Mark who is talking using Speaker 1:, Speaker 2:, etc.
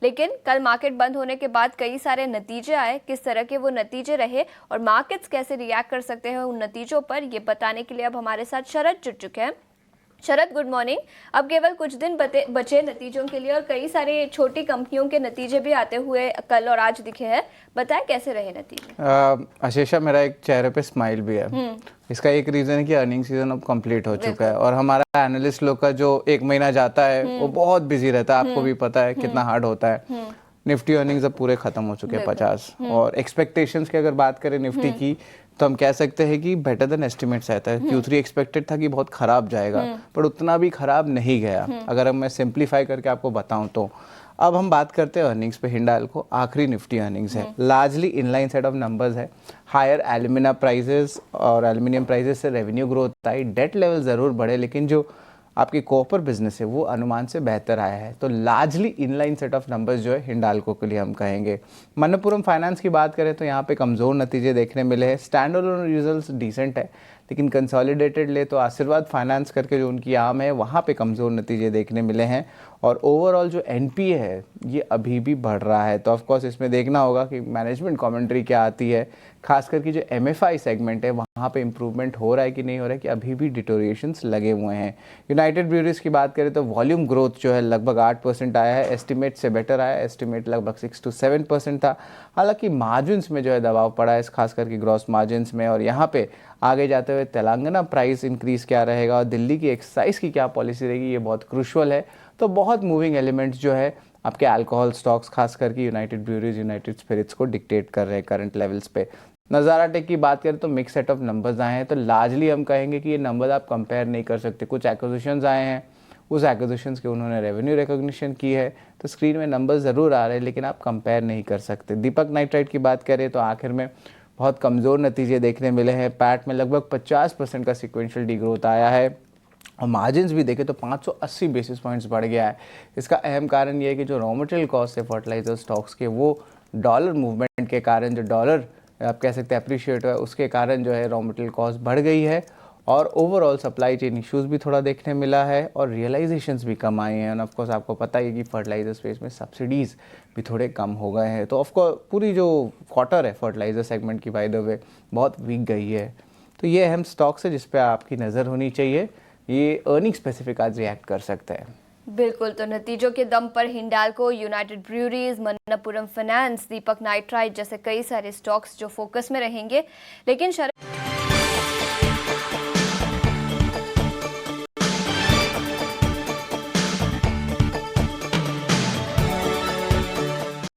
Speaker 1: लेकिन कल मार्केट बंद होने के बाद कई सारे नतीजे आए। किस तरह के वो नतीजे रहे और मार्केट्स कैसे रिएक्ट कर सकते हैं उन नतीजों पर, ये बताने के लिए अब हमारे साथ शरद जुड़ चुके हैं। शरद, गुड मॉर्निंग। अब केवल कुछ दिन बचे नतीजों के लिए और कई सारे छोटी कंपनियों के नतीजे भी आते हुए कल और आज दिखे हैं। बताएं कैसे रहे नतीजे?
Speaker 2: आशीषा, मेरा एक चेहरे पे स्माइल भी है। इसका एक रीज़न है कि अर्निंग सीजन अब कंप्लीट हो चुका है और हमारा एनालिस्ट लोग का जो एक महीना जाता है वो बहुत बिजी रहता है। आपको भी पता है कितना हार्ड होता है। निफ्टी अर्निंग्स अब पूरे खत्म हो चुके हैं 50 और एक्सपेक्टेशंस की अगर बात करें निफ्टी की तो हम कह सकते हैं कि बेटर देन एस्टिमेट्स रहता है। Q3 एक्सपेक्टेड था कि बहुत खराब जाएगा पर उतना भी खराब नहीं गया। अगर मैं सिंप्लीफाई करके आपको बताऊं तो अब हम बात करते हैं अर्निंग्स पे। हिंडाल्को आखिरी निफ्टी अर्निंग्स है, largely inline set of numbers है। हायर एल्यूमिना प्राइसेस और एल्यूमिनियम प्राइसेस से रेवेन्यू ग्रोथ आई। डेट लेवल ज़रूर बढ़े लेकिन जो आपकी कॉपर बिजनेस है वो अनुमान से बेहतर आया है। तो largely inline set of numbers जो है हिंडाल्को के लिए हम कहेंगे। मणप्पुरम फाइनेंस की बात करें तो यहाँ पे कमज़ोर नतीजे देखने मिले हैं। स्टैंड अलोन रिजल्ट्स डिसेंट है लेकिन कंसोलिडेटेड ले तो आशीर्वाद फाइनेंस करके जो उनकी आम है वहाँ पे कमज़ोर नतीजे देखने मिले हैं। और ओवरऑल जो एनपीए है ये अभी भी बढ़ रहा है। तो ऑफकोर्स इसमें देखना होगा कि मैनेजमेंट कमेंट्री क्या आती है। खास करके जो एमएफआई सेगमेंट है वहाँ पे इम्प्रूवमेंट हो रहा है कि नहीं हो रहा है, कि अभी भी डिटोरिएशंस लगे हुए हैं। यूनाइटेड ब्रूअरीज की बात करें तो वॉल्यूम ग्रोथ जो है लगभग 8% आया है। एस्टिमेट से बेटर आया है। एस्टिमेट लगभग 6 to 7% था। हालांकि मार्जिन्स में जो है दबाव पड़ा है, खास करके ग्रॉस मार्जिन्स में। और यहाँ पे आगे जाते हुए तेलंगाना प्राइस इंक्रीज़ क्या रहेगा और दिल्ली की एक्साइज की क्या पॉलिसी रहेगी, ये बहुत क्रूशल है। तो बहुत मूविंग एलिमेंट्स जो है आपके अल्कोहल स्टॉक्स खास करके यूनाइटेड ब्रूअरीज, यूनाइटेड स्पिरिट्स को डिक्टेट कर रहे हैं करंट लेवल्स पे। नज़ारा टेक की बात करें तो मिक्स सेट ऑफ नंबर्स आए हैं। तो लार्जली हम कहेंगे कि ये नंबर आप कंपेयर नहीं कर सकते। कुछ एक्विजिशंस आए हैं, उस एक्विजिशंस के उन्होंने रेवेन्यू रिकॉग्निशन की है तो स्क्रीन में नंबर ज़रूर आ रहे हैं लेकिन आप कंपेयर नहीं कर सकते। दीपक नाइट्राइट की बात करें तो आखिर में बहुत कमज़ोर नतीजे देखने मिले हैं। पैट में लगभग 50% का सिक्वेंशियल डिग्रोथ आया है और मार्जिन्स भी देखें तो 580 बेसिस पॉइंट्स बढ़ गया है। इसका अहम कारण ये है कि जो रॉ मटेरियल कॉस्ट है फर्टिलाइजर स्टॉक्स के वो डॉलर मूवमेंट के कारण, जो डॉलर आप कह सकते हैं अप्रिशिएट हुआ है उसके कारण जो है रॉ मटेरियल कॉस्ट बढ़ गई है। और ओवरऑल सप्लाई चेन इश्यूज भी थोड़ा देखने मिला है और रियलाइजेशंस भी कम आए हैं। और ऑफकोर्स आपको पता ही है कि फर्टिलाइजर स्पेस में सब्सिडीज़ भी थोड़े कम हो गए हैं। तो ऑफकोर्स पूरी जो क्वार्टर है फर्टिलाइजर सेगमेंट की बाय द वे बहुत वीक गई है। तो ये अहम स्टॉक्स है जिस पे आपकी नज़र होनी चाहिए। ये अर्निंग स्पेसिफिक आज रिएक्ट कर सकते हैं।
Speaker 1: बिल्कुल, तो नतीजों के दम पर Hindalco, United Breweries, Manappuram Finance, Deepak Nitrite जैसे कई सारे स्टॉक्स जो फोकस में रहेंगे। लेकिन